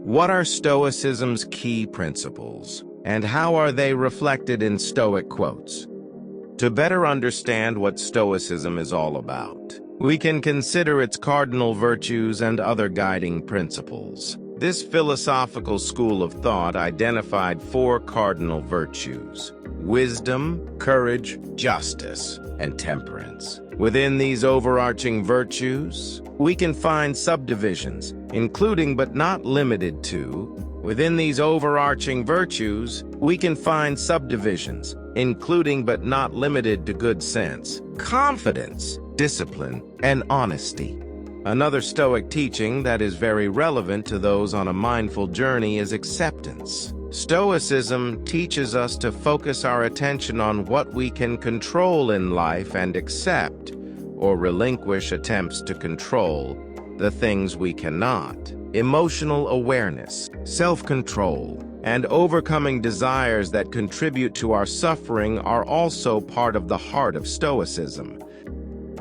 What are Stoicism's key principles, and how are they reflected in Stoic quotes? To better understand what Stoicism is all about, we can consider its cardinal virtues and other guiding principles. This philosophical school of thought identified 4 cardinal virtues: wisdom, courage, justice, and temperance. Within these overarching virtues, we can find subdivisions, including but not limited to. Within these overarching virtues, we can find subdivisions, including but not limited to good sense, confidence, discipline, and honesty. Another Stoic teaching that is very relevant to those on a mindful journey is acceptance. Stoicism teaches us to focus our attention on what we can control in life and accept, or relinquish attempts to control, the things we cannot. Emotional awareness, self-control, and overcoming desires that contribute to our suffering are also part of the heart of Stoicism.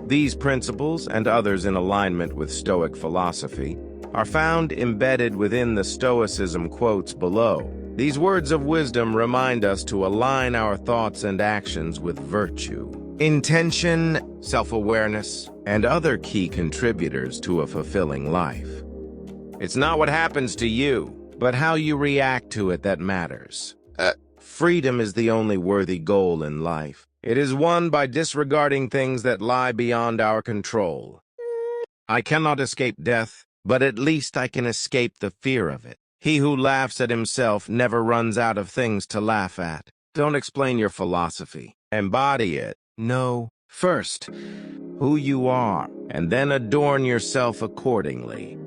These principles, and others in alignment with Stoic philosophy, are found embedded within the Stoicism quotes below. These words of wisdom remind us to align our thoughts and actions with virtue, intention, self-awareness, and other key contributors to a fulfilling life. It's not what happens to you, but how you react to it that matters. Freedom is the only worthy goal in life. It is won by disregarding things that lie beyond our control. I cannot escape death, but at least I can escape the fear of it. He who laughs at himself never runs out of things to laugh at. Don't explain your philosophy. Embody it. Know, first, who you are, and then adorn yourself accordingly.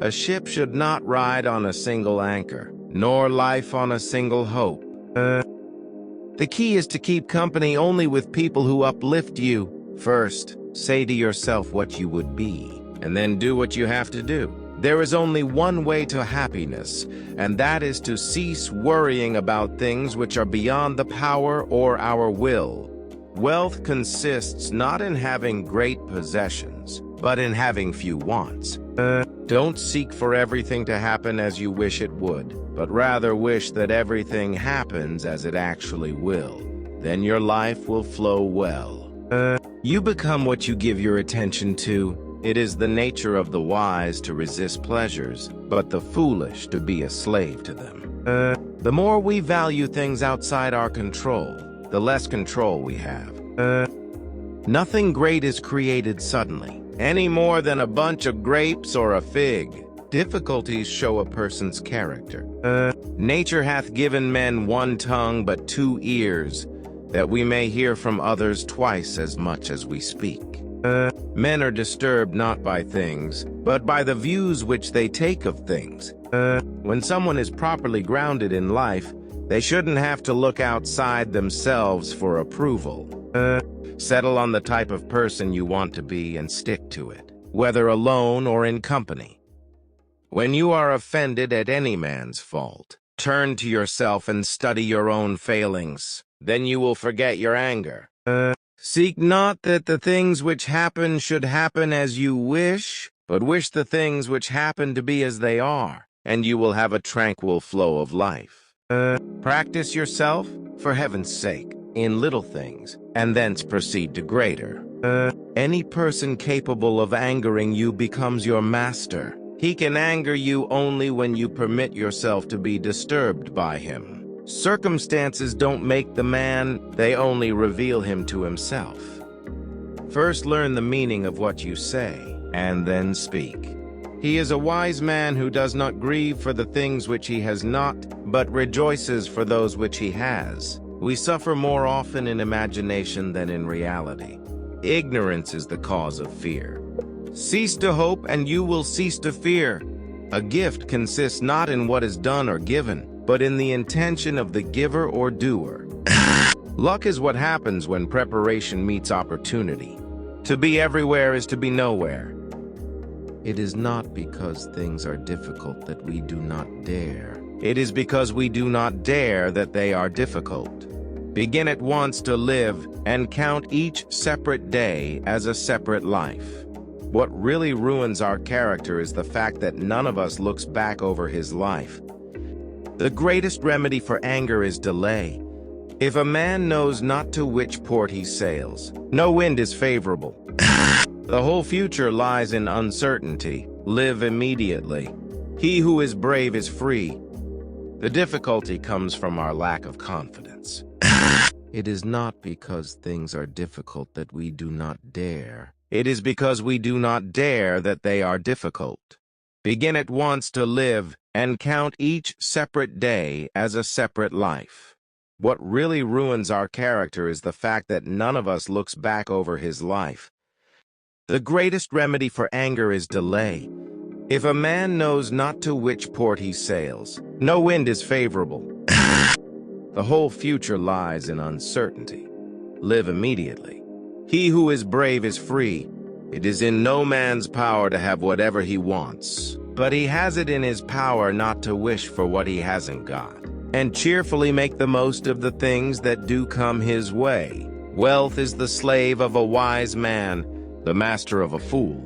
A ship should not ride on a single anchor, nor life on a single hope. The key is to keep company only with people who uplift you. First, say to yourself what you would be, and then do what you have to do. There is only one way to happiness, and that is to cease worrying about things which are beyond the power or our will. Wealth consists not in having great possessions, but in having few wants. Don't seek for everything to happen as you wish it would, but rather wish that everything happens as it actually will. Then your life will flow well. You become what you give your attention to. It is the nature of the wise to resist pleasures, but the foolish to be a slave to them. The more we value things outside our control, the less control we have. Nothing great is created suddenly, any more than a bunch of grapes or a fig. Difficulties show a person's character. Nature hath given men one tongue but 2 ears, that we may hear from others twice as much as we speak. Men are disturbed not by things, but by the views which they take of things. When someone is properly grounded in life, they shouldn't have to look outside themselves for approval. Settle on the type of person you want to be and stick to it, whether alone or in company. When you are offended at any man's fault, turn to yourself and study your own failings. Then you will forget your anger. Seek not that the things which happen should happen as you wish, but wish the things which happen to be as they are, and you will have a tranquil flow of life. Practice yourself, for heaven's sake, in little things, and thence proceed to greater. Any person capable of angering you becomes your master. He can anger you only when you permit yourself to be disturbed by him. Circumstances don't make the man, they only reveal him to himself. First learn the meaning of what you say, and then speak. He is a wise man who does not grieve for the things which he has not, but rejoices for those which he has. We suffer more often in imagination than in reality. Ignorance is the cause of fear. Cease to hope, and you will cease to fear. A gift consists not in what is done or given, but in the intention of the giver or doer. Luck is what happens when preparation meets opportunity. To be everywhere is to be nowhere. It is not because things are difficult that we do not dare. It is because we do not dare that they are difficult. Begin at once to live and count each separate day as a separate life. What really ruins our character is the fact that none of us looks back over his life. The greatest remedy for anger is delay. If a man knows not to which port he sails, no wind is favorable. The whole future lies in uncertainty. Live immediately. He who is brave is free. The difficulty comes from our lack of confidence. It is not because things are difficult that we do not dare. It is because we do not dare that they are difficult. Begin at once to live and count each separate day as a separate life. What really ruins our character is the fact that none of us looks back over his life. The greatest remedy for anger is delay. If a man knows not to which port he sails, no wind is favorable. The whole future lies in uncertainty. Live immediately. He who is brave is free. It is in no man's power to have whatever he wants, but he has it in his power not to wish for what he hasn't got, and cheerfully make the most of the things that do come his way. Wealth is the slave of a wise man, the master of a fool.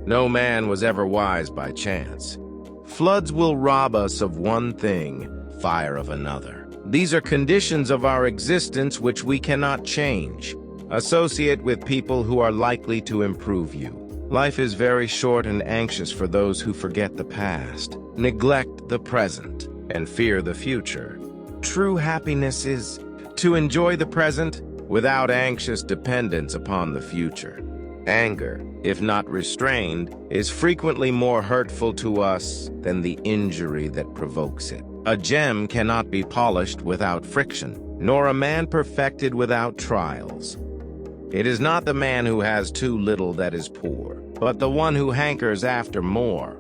No man was ever wise by chance. Floods will rob us of one thing, fire of another. These are conditions of our existence which we cannot change. Associate with people who are likely to improve you. Life is very short and anxious for those who forget the past, neglect the present, and fear the future. True happiness is to enjoy the present without anxious dependence upon the future. Anger, if not restrained, is frequently more hurtful to us than the injury that provokes it. A gem cannot be polished without friction, nor a man perfected without trials. It is not the man who has too little that is poor, but the one who hankers after more.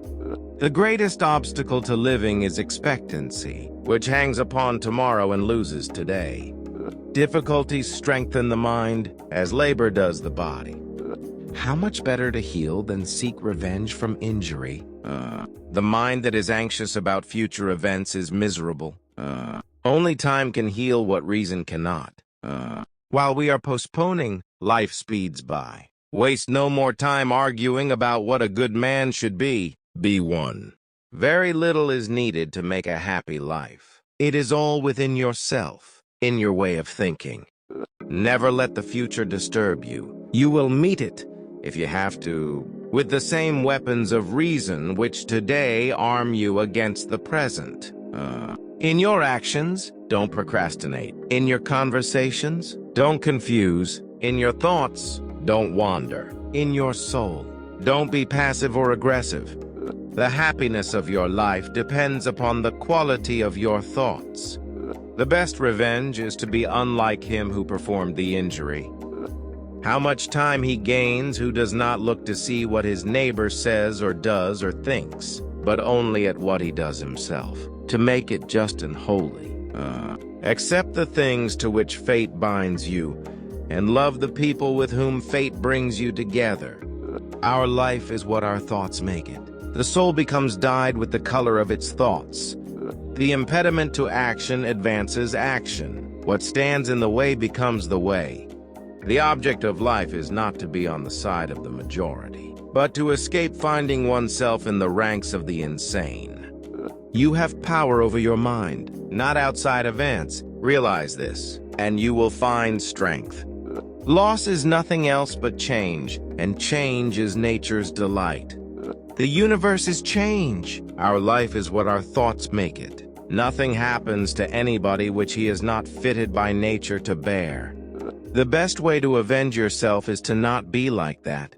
The greatest obstacle to living is expectancy, which hangs upon tomorrow and loses today. Difficulties strengthen the mind, as labor does the body. How much better to heal than seek revenge from injury? The mind that is anxious about future events is miserable. Only time can heal what reason cannot. While we are postponing, life speeds by. Waste no more time arguing about what a good man should be. Be one. Very little is needed to make a happy life. It is all within yourself, in your way of thinking. Never let the future disturb you. You will meet it, if you have to, with the same weapons of reason which today arm you against the present. In your actions, don't procrastinate. In your conversations, don't confuse. In your thoughts, don't wander. In your soul, don't be passive or aggressive. The happiness of your life depends upon the quality of your thoughts. The best revenge is to be unlike him who performed the injury. How much time he gains who does not look to see what his neighbor says or does or thinks, but only at what he does himself, to make it just and holy. Accept the things to which fate binds you, and love the people with whom fate brings you together. Our life is what our thoughts make it. The soul becomes dyed with the color of its thoughts. The impediment to action advances action. What stands in the way becomes the way. The object of life is not to be on the side of the majority, but to escape finding oneself in the ranks of the insane. You have power over your mind, not outside events. Realize this, and you will find strength. Loss is nothing else but change, and change is nature's delight. The universe is change. Our life is what our thoughts make it. Nothing happens to anybody which he is not fitted by nature to bear. The best way to avenge yourself is to not be like that.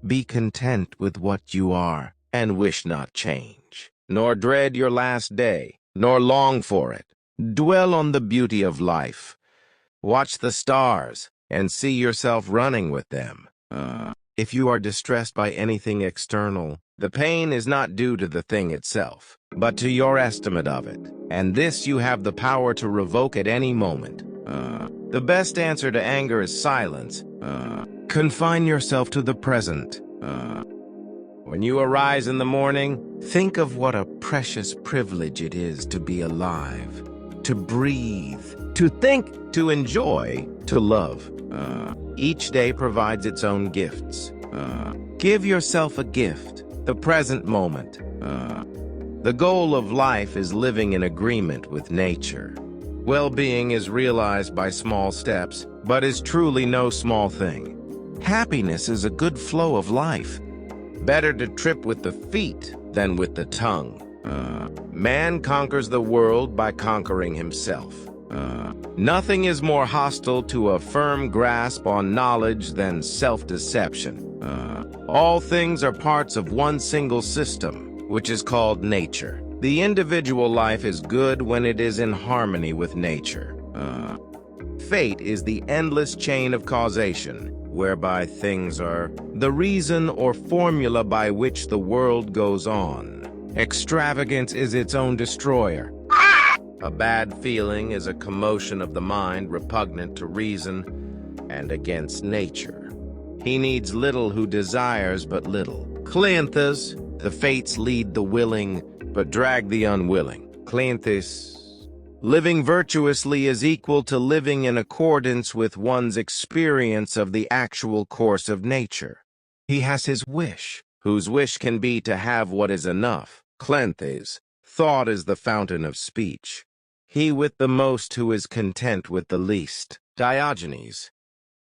Be content with what you are, and wish not change, nor dread your last day, nor long for it. Dwell on the beauty of life. Watch the stars, and see yourself running with them. If you are distressed by anything external, the pain is not due to the thing itself, but to your estimate of it, and this you have the power to revoke at any moment. The best answer to anger is silence. Confine yourself to the present. When you arise in the morning, think of what a precious privilege it is to be alive, to breathe, to think, to enjoy, to love. Each day provides its own gifts. Give yourself a gift, the present moment. The goal of life is living in agreement with nature. Well-being is realized by small steps, but is truly no small thing. Happiness is a good flow of life. Better to trip with the feet than with the tongue. Man conquers the world by conquering himself. Nothing is more hostile to a firm grasp on knowledge than self-deception. All things are parts of one single system, which is called nature. The individual life is good when it is in harmony with nature. Fate is the endless chain of causation, whereby things are the reason or formula by which the world goes on. Extravagance is its own destroyer. A bad feeling is a commotion of the mind repugnant to reason and against nature. He needs little who desires but little. Cleanthes, the fates lead the willing but drag the unwilling. Cleanthes. Living virtuously is equal to living in accordance with one's experience of the actual course of nature. He has his wish, whose wish can be to have what is enough. Cleanthes. Thought is the fountain of speech. He with the most who is content with the least. Diogenes.